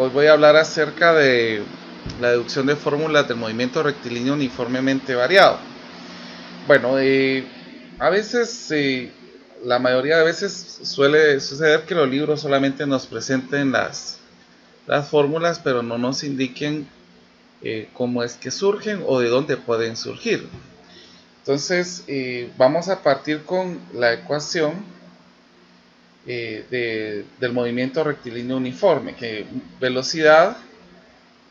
Hoy voy a hablar acerca de la deducción de fórmulas del movimiento rectilíneo uniformemente variado. Bueno, a veces, la mayoría de veces suele suceder que los libros solamente nos presenten las fórmulas, pero no nos indiquen cómo es que surgen o de dónde pueden surgir. Entonces, vamos a partir con la ecuación del movimiento rectilíneo uniforme, que velocidad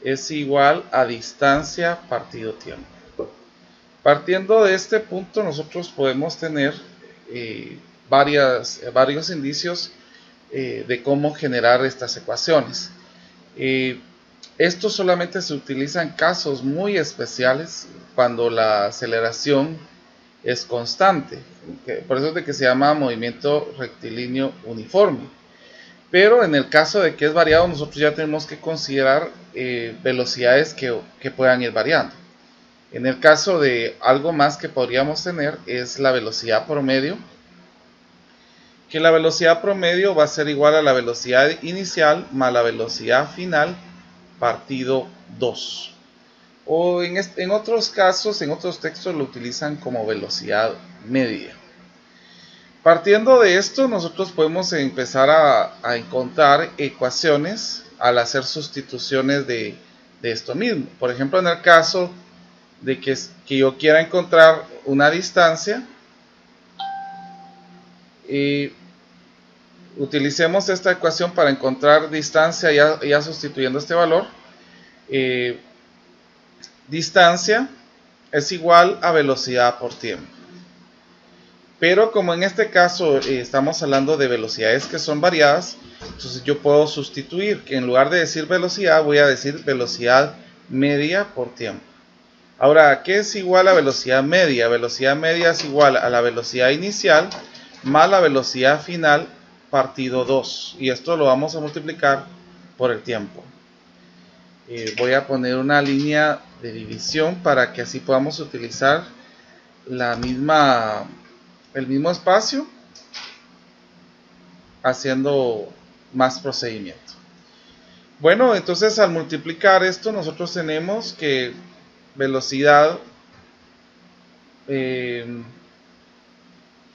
es igual a distancia partido tiempo. Partiendo de este punto, nosotros podemos tener varios indicios de cómo generar estas ecuaciones. Esto solamente se utiliza en casos muy especiales cuando la aceleración es constante. Por eso es de que se llama movimiento rectilíneo uniforme. Pero en el caso de que es variado, nosotros ya tenemos que considerar velocidades que puedan ir variando. En el caso de algo más que podríamos tener es la velocidad promedio, que la velocidad promedio va a ser igual a la velocidad inicial más la velocidad final partido 2. O en otros casos, en otros textos lo utilizan como velocidad media. Partiendo de esto, nosotros podemos empezar a encontrar ecuaciones al hacer sustituciones de esto mismo. Por ejemplo, en el caso de que yo quiera encontrar una distancia, utilicemos esta ecuación para encontrar distancia ya sustituyendo este valor. Distancia es igual a velocidad por tiempo. Pero como en este caso estamos hablando de velocidades que son variadas, entonces yo puedo sustituir, que en lugar de decir velocidad, voy a decir velocidad media por tiempo. Ahora, ¿qué es igual a velocidad media? Velocidad media es igual a la velocidad inicial más la velocidad final partido 2. Y esto lo vamos a multiplicar por el tiempo. Voy a poner una línea de división para que así podamos utilizar el mismo espacio haciendo más procedimiento. Bueno, entonces al multiplicar esto nosotros tenemos que velocidad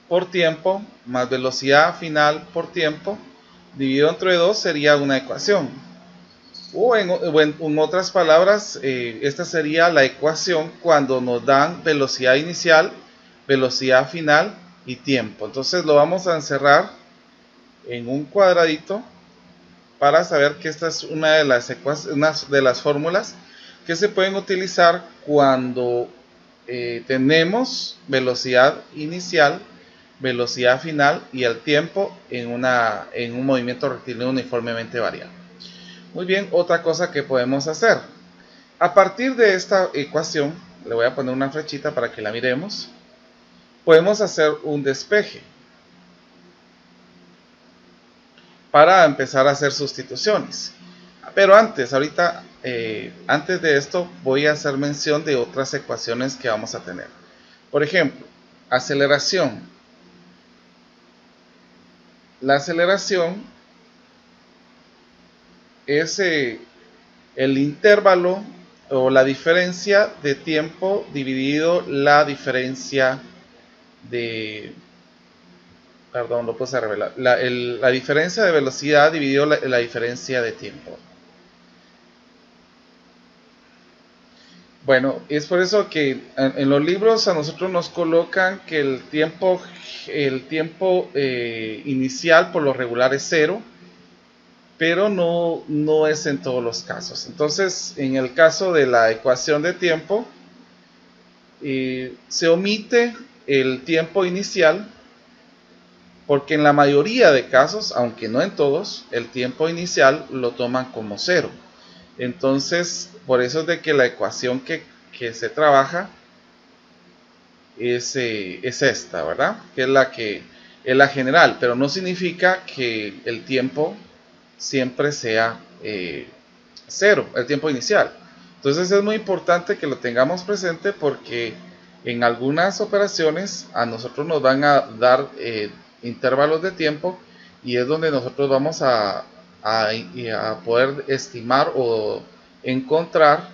por tiempo más velocidad final por tiempo dividido entre 2 sería una ecuación. O en otras palabras, esta sería la ecuación cuando nos dan velocidad inicial, velocidad final y tiempo. Entonces lo vamos a encerrar en un cuadradito para saber que esta es una de las fórmulas que se pueden utilizar cuando tenemos velocidad inicial, velocidad final y el tiempo en un movimiento rectilíneo uniformemente variado. Muy bien, otra cosa que podemos hacer. A partir de esta ecuación, le voy a poner una flechita para que la miremos. Podemos hacer un despeje para empezar a hacer sustituciones. Pero antes de esto, voy a hacer mención de otras ecuaciones que vamos a tener. Por ejemplo, aceleración. La aceleración es el intervalo o la diferencia de tiempo dividido la diferencia de... Perdón, lo puse a revelar. La diferencia de velocidad dividido la diferencia de tiempo. Bueno, es por eso que en los libros a nosotros nos colocan que el tiempo inicial por lo regular es 0, pero no es en todos los casos. Entonces, en el caso de la ecuación de tiempo, se omite el tiempo inicial, porque en la mayoría de casos, aunque no en todos, el tiempo inicial lo toman como 0. Entonces, por eso es de que la ecuación que se trabaja es esta, ¿verdad? Que es la general, pero no significa que el tiempo siempre sea 0, el tiempo inicial. Entonces es muy importante que lo tengamos presente, porque en algunas operaciones a nosotros nos van a dar intervalos de tiempo, y es donde nosotros vamos a a poder estimar o encontrar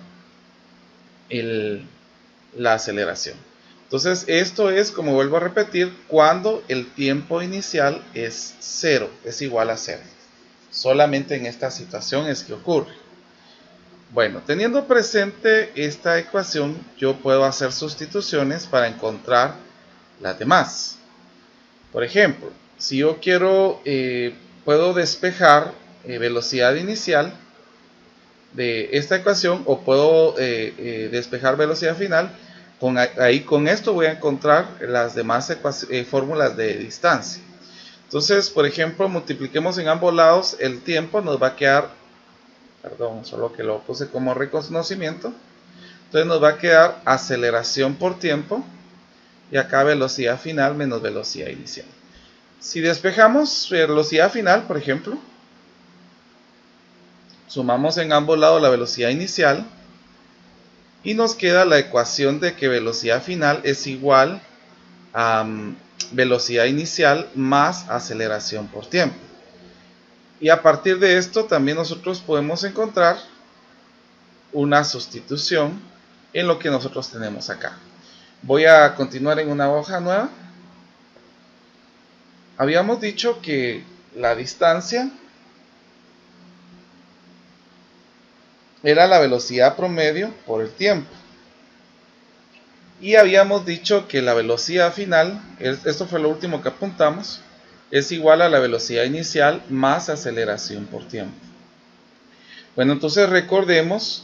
la aceleración. Entonces esto es, como vuelvo a repetir, cuando el tiempo inicial es 0, es igual a 0. Solamente en esta situación es que ocurre. Bueno, teniendo presente esta ecuación, yo puedo hacer sustituciones para encontrar las demás. Por ejemplo, si yo quiero, puedo despejar velocidad inicial de esta ecuación, o puedo despejar velocidad final. Con esto voy a encontrar las demás fórmulas de distancia. Entonces, por ejemplo, multipliquemos en ambos lados el tiempo, nos va a quedar, perdón, solo que lo puse como reconocimiento. Entonces nos va a quedar aceleración por tiempo, y acá velocidad final menos velocidad inicial. Si despejamos velocidad final, por ejemplo, sumamos en ambos lados la velocidad inicial y nos queda la ecuación de que velocidad final es igual a velocidad inicial más aceleración por tiempo. Y a partir de esto también nosotros podemos encontrar una sustitución en lo que nosotros tenemos acá. Voy a continuar en una hoja nueva. Habíamos dicho que la distancia era la velocidad promedio por el tiempo. Y habíamos dicho que la velocidad final, esto fue lo último que apuntamos, es igual a la velocidad inicial más aceleración por tiempo. Bueno, entonces recordemos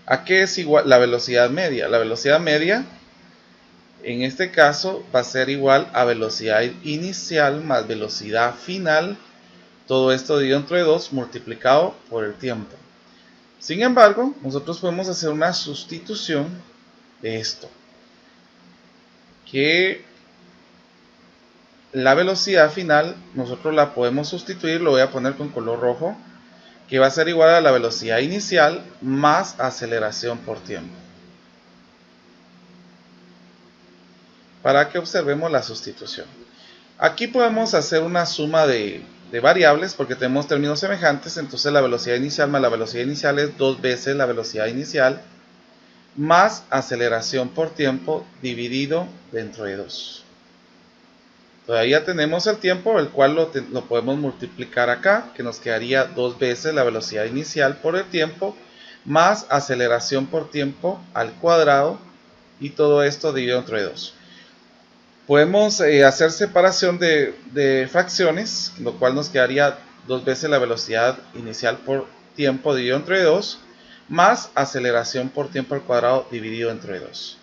a qué es igual la velocidad media. La velocidad media, en este caso, va a ser igual a velocidad inicial más velocidad final, todo esto dividido entre 2 multiplicado por el tiempo. Sin embargo, nosotros podemos hacer una sustitución de esto, que la velocidad final nosotros la podemos sustituir, lo voy a poner con color rojo, que va a ser igual a la velocidad inicial más aceleración por tiempo. Para que observemos la sustitución. Aquí podemos hacer una suma de variables porque tenemos términos semejantes. Entonces la velocidad inicial más la velocidad inicial es 2 veces la velocidad inicial más aceleración por tiempo dividido dentro de 2. Todavía tenemos el tiempo, el cual lo podemos multiplicar acá, que nos quedaría 2 veces la velocidad inicial por el tiempo más aceleración por tiempo al cuadrado, y todo esto dividido entre 2. Podemos hacer separación de fracciones, lo cual nos quedaría 2 veces la velocidad inicial por tiempo dividido entre 2 más aceleración por tiempo al cuadrado dividido entre 2.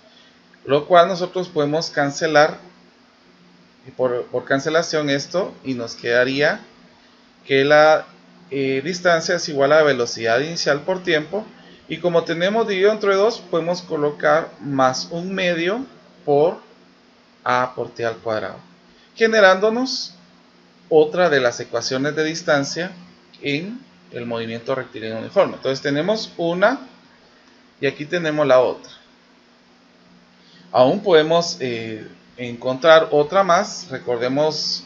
Lo cual nosotros podemos cancelar por cancelación esto, y nos quedaría que la distancia es igual a la velocidad inicial por tiempo, y como tenemos dividido entre 2 podemos colocar más un medio por a por t al cuadrado, generándonos otra de las ecuaciones de distancia en el movimiento rectilíneo uniforme. Entonces tenemos una y aquí tenemos la otra. Aún podemos encontrar otra más. Recordemos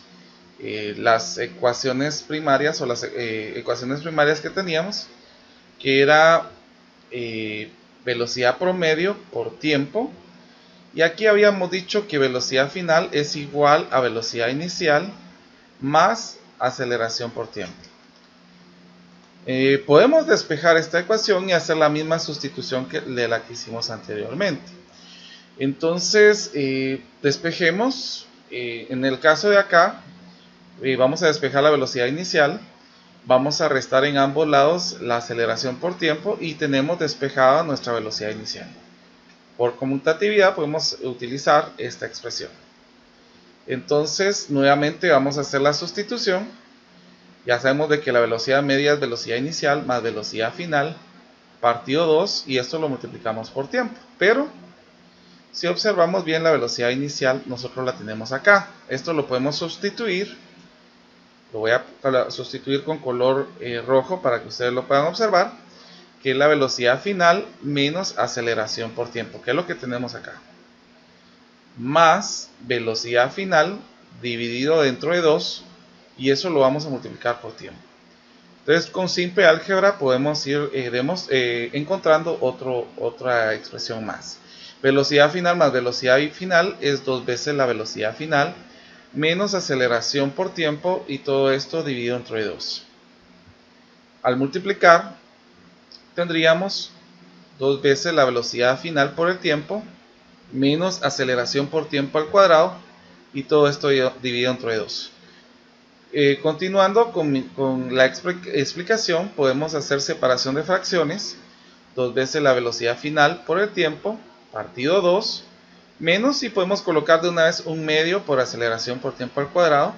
las ecuaciones primarias, o las ecuaciones primarias que teníamos, que era velocidad promedio por tiempo. Y aquí habíamos dicho que velocidad final es igual a velocidad inicial más aceleración por tiempo. Podemos despejar esta ecuación y hacer la misma sustitución de la que hicimos anteriormente. Entonces, despejemos. En el caso de acá, vamos a despejar la velocidad inicial. Vamos a restar en ambos lados la aceleración por tiempo y tenemos despejada nuestra velocidad inicial. Por conmutatividad podemos utilizar esta expresión. Entonces nuevamente vamos a hacer la sustitución. Ya sabemos de que la velocidad media es velocidad inicial más velocidad final partido 2, y esto lo multiplicamos por tiempo. Pero si observamos bien la velocidad inicial, nosotros la tenemos acá. Esto lo podemos sustituir. Lo voy a sustituir con color rojo para que ustedes lo puedan observar, que es la velocidad final menos aceleración por tiempo, que es lo que tenemos acá, más velocidad final dividido dentro de 2, y eso lo vamos a multiplicar por tiempo. Entonces con simple álgebra podemos ir encontrando otra expresión más. Velocidad final más velocidad final es 2 veces la velocidad final menos aceleración por tiempo, y todo esto dividido entre 2. Al multiplicar tendríamos 2 veces la velocidad final por el tiempo menos aceleración por tiempo al cuadrado, y todo esto dividido entre 2. Continuando con la explicación, podemos hacer separación de fracciones. 2 veces la velocidad final por el tiempo partido 2 menos, y podemos colocar de una vez un medio por aceleración por tiempo al cuadrado.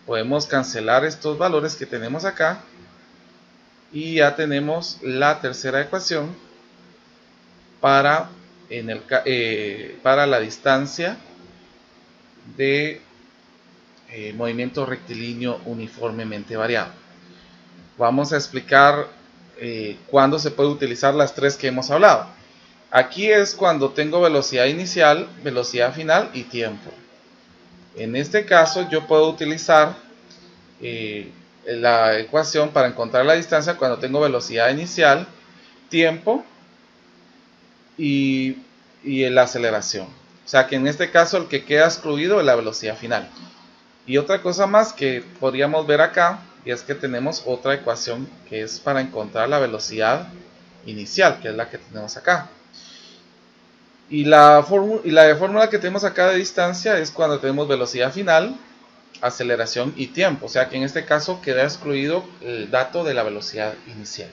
Podemos cancelar estos valores que tenemos acá y ya tenemos la tercera ecuación para la distancia de movimiento rectilíneo uniformemente variado. Vamos a explicar cuándo se puede utilizar las tres que hemos hablado. Aquí es cuando tengo velocidad inicial, velocidad final y tiempo. En este caso yo puedo utilizar la ecuación para encontrar la distancia cuando tengo velocidad inicial, tiempo y la aceleración. O sea que en este caso el que queda excluido es la velocidad final. Y otra cosa más que podríamos ver acá, y es que tenemos otra ecuación que es para encontrar la velocidad inicial, que es la que tenemos acá. Y la fórmula que tenemos acá de distancia es cuando tenemos velocidad final, aceleración y tiempo. O sea que en este caso queda excluido el dato de la velocidad inicial.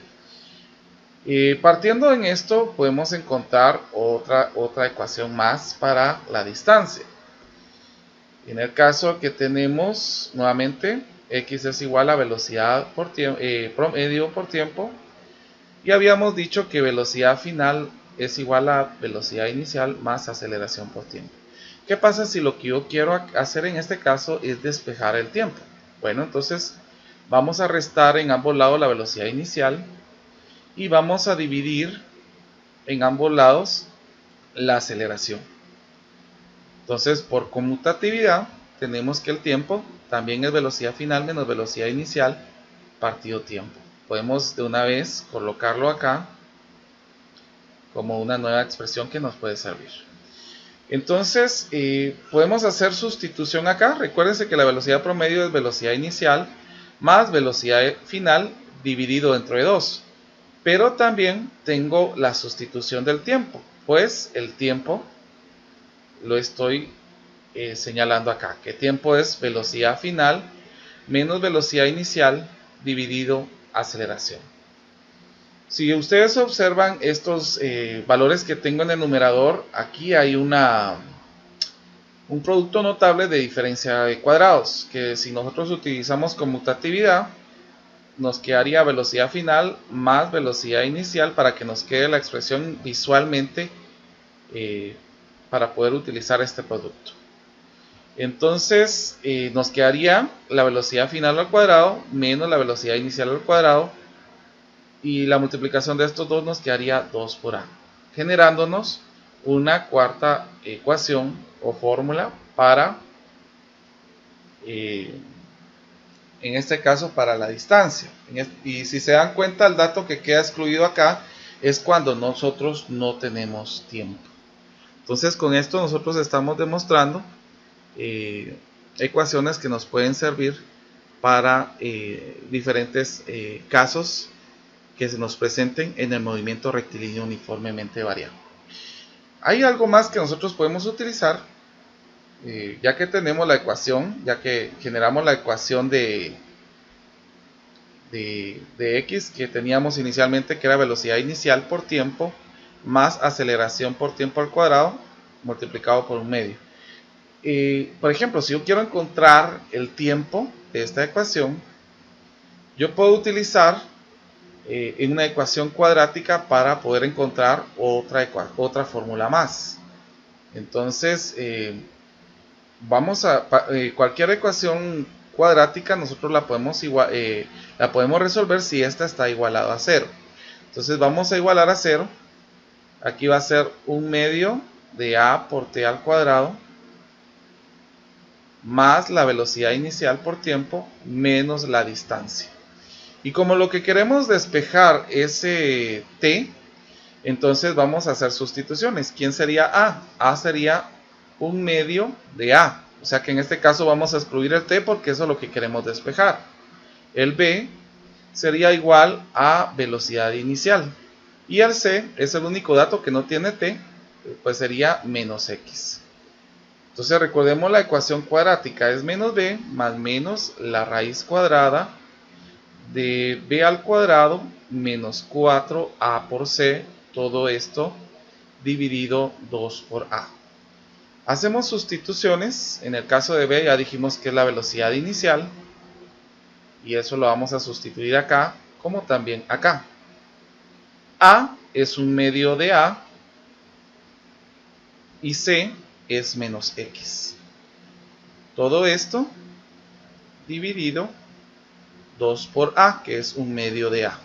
Partiendo en esto podemos encontrar otra ecuación más para la distancia. En el caso que tenemos nuevamente x es igual a velocidad por promedio por tiempo, y habíamos dicho que velocidad final es igual a velocidad inicial más aceleración por tiempo. ¿Qué pasa si lo que yo quiero hacer en este caso es despejar el tiempo? Bueno, entonces vamos a restar en ambos lados la velocidad inicial y vamos a dividir en ambos lados la aceleración. Entonces, por conmutatividad, tenemos que el tiempo también es velocidad final menos velocidad inicial partido tiempo. Podemos de una vez colocarlo acá como una nueva expresión que nos puede servir. Entonces, podemos hacer sustitución acá. Recuérdense que la velocidad promedio es velocidad inicial más velocidad final dividido entre 2. Pero también tengo la sustitución del tiempo, pues el tiempo lo estoy señalando acá, que tiempo es velocidad final menos velocidad inicial dividido aceleración. Si ustedes observan estos valores que tengo en el numerador, aquí hay un producto notable de diferencia de cuadrados, que si nosotros utilizamos conmutatividad, nos quedaría velocidad final más velocidad inicial para que nos quede la expresión visualmente para poder utilizar este producto. Entonces nos quedaría la velocidad final al cuadrado menos la velocidad inicial al cuadrado, y la multiplicación de estos dos nos quedaría 2 por a, generándonos una cuarta ecuación o fórmula para en este caso para la distancia. Y si se dan cuenta, el dato que queda excluido acá es cuando nosotros no tenemos tiempo. Entonces con esto nosotros estamos demostrando ecuaciones que nos pueden servir para diferentes casos que se nos presenten en el movimiento rectilíneo uniformemente variado. Hay algo más que nosotros podemos utilizar, ya que tenemos la ecuación, ya que generamos la ecuación de x que teníamos inicialmente, que era velocidad inicial por tiempo más aceleración por tiempo al cuadrado multiplicado por un medio. Por ejemplo, si yo quiero encontrar el tiempo de esta ecuación, yo puedo utilizar en una ecuación cuadrática para poder encontrar otra fórmula más. Entonces cualquier ecuación cuadrática nosotros la podemos resolver si esta está igualada a 0. Entonces vamos a igualar a 0. Aquí va a ser un medio de a por t al cuadrado más la velocidad inicial por tiempo menos la distancia. Y como lo que queremos despejar ese t, entonces vamos a hacer sustituciones. ¿Quién sería a? A sería un medio de a. O sea que en este caso vamos a excluir el t porque eso es lo que queremos despejar. El b sería igual a velocidad inicial. Y el c es el único dato que no tiene t, pues sería menos x. Entonces recordemos la ecuación cuadrática, es menos b más menos la raíz cuadrada de b al cuadrado menos 4a por c, todo esto dividido 2 por a. Hacemos sustituciones. En el caso de b ya dijimos que es la velocidad inicial, y eso lo vamos a sustituir acá como también acá. A es un medio de a y c es menos x. Todo esto dividido 2 por a, que es un medio de a.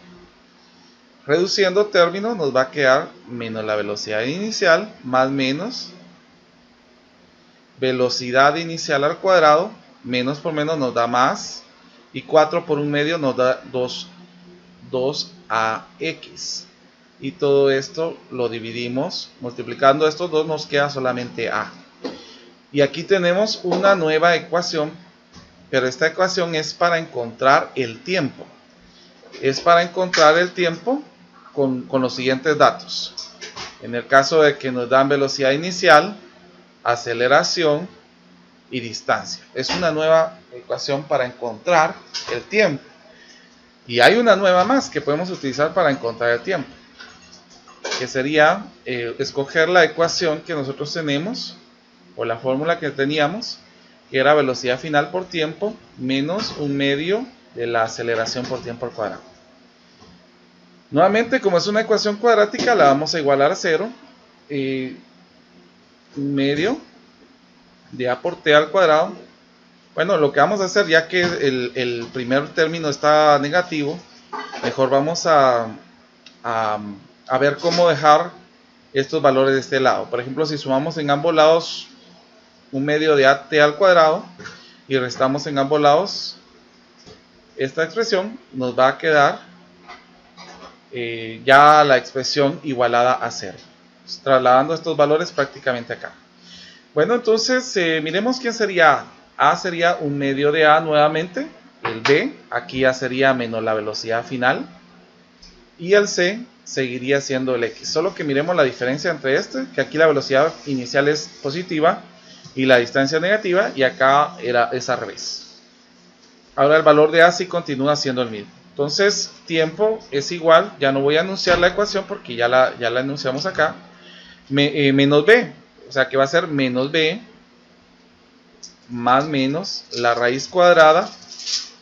Reduciendo términos nos va a quedar menos la velocidad inicial más menos velocidad inicial al cuadrado, menos por menos nos da más, y 4 por un medio nos da 2ax. Y todo esto lo dividimos, multiplicando estos dos nos queda solamente a. Y aquí tenemos una nueva ecuación, pero esta ecuación es para encontrar el tiempo. Es para encontrar el tiempo con los siguientes datos. En el caso de que nos dan velocidad inicial, aceleración y distancia. Es una nueva ecuación para encontrar el tiempo. Y hay una nueva más que podemos utilizar para encontrar el tiempo, que sería escoger la ecuación que nosotros tenemos, o la fórmula que teníamos, que era velocidad final por tiempo menos un medio de la aceleración por tiempo al cuadrado. Nuevamente, como es una ecuación cuadrática, la vamos a igualar a 0. Un medio de a por t al cuadrado. Bueno, lo que vamos a hacer, ya que el primer término está negativo, mejor vamos a ver cómo dejar estos valores de este lado. Por ejemplo, si sumamos en ambos lados un medio de at al cuadrado y restamos en ambos lados esta expresión, nos va a quedar ya la expresión igualada a 0, trasladando estos valores prácticamente acá. Bueno, entonces miremos quién sería a. A sería un medio de a nuevamente, el b aquí ya sería menos la velocidad final, y el c seguiría siendo el x. Solo que miremos la diferencia entre este, que aquí la velocidad inicial es positiva y la distancia negativa, y acá es al revés. Ahora el valor de a sí continúa siendo el mismo. Entonces tiempo es igual, ya no voy a anunciar la ecuación porque ya la anunciamos acá, menos b, o sea que va a ser menos b más menos la raíz cuadrada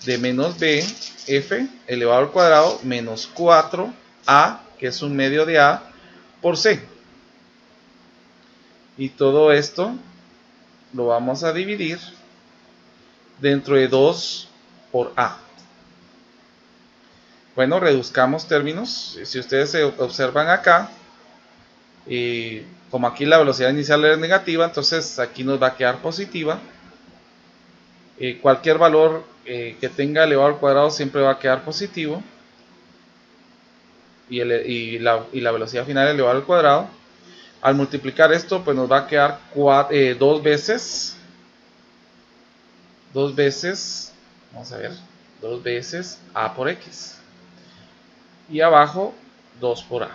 de menos b f elevado al cuadrado menos 4a, que es un medio de a, por c. Y todo esto lo vamos a dividir dentro de 2 por a. Bueno, reduzcamos términos. Si ustedes se observan acá, como aquí la velocidad inicial es negativa, entonces aquí nos va a quedar positiva. Cualquier valor que tenga elevado al cuadrado siempre va a quedar positivo, y la velocidad final elevada al cuadrado. Al multiplicar esto, pues nos va a quedar 2 veces, vamos a ver, 2 veces a por x, y abajo 2 por a,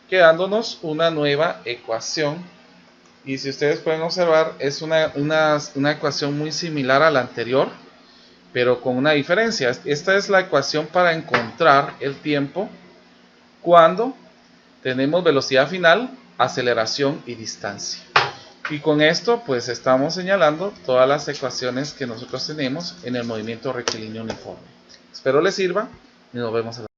quedándonos una nueva ecuación. Y si ustedes pueden observar, es una ecuación muy similar a la anterior, pero con una diferencia. Esta es la ecuación para encontrar el tiempo cuando tenemos velocidad final, aceleración y distancia. Y con esto pues estamos señalando todas las ecuaciones que nosotros tenemos en el movimiento rectilíneo uniforme. Espero les sirva y nos vemos en la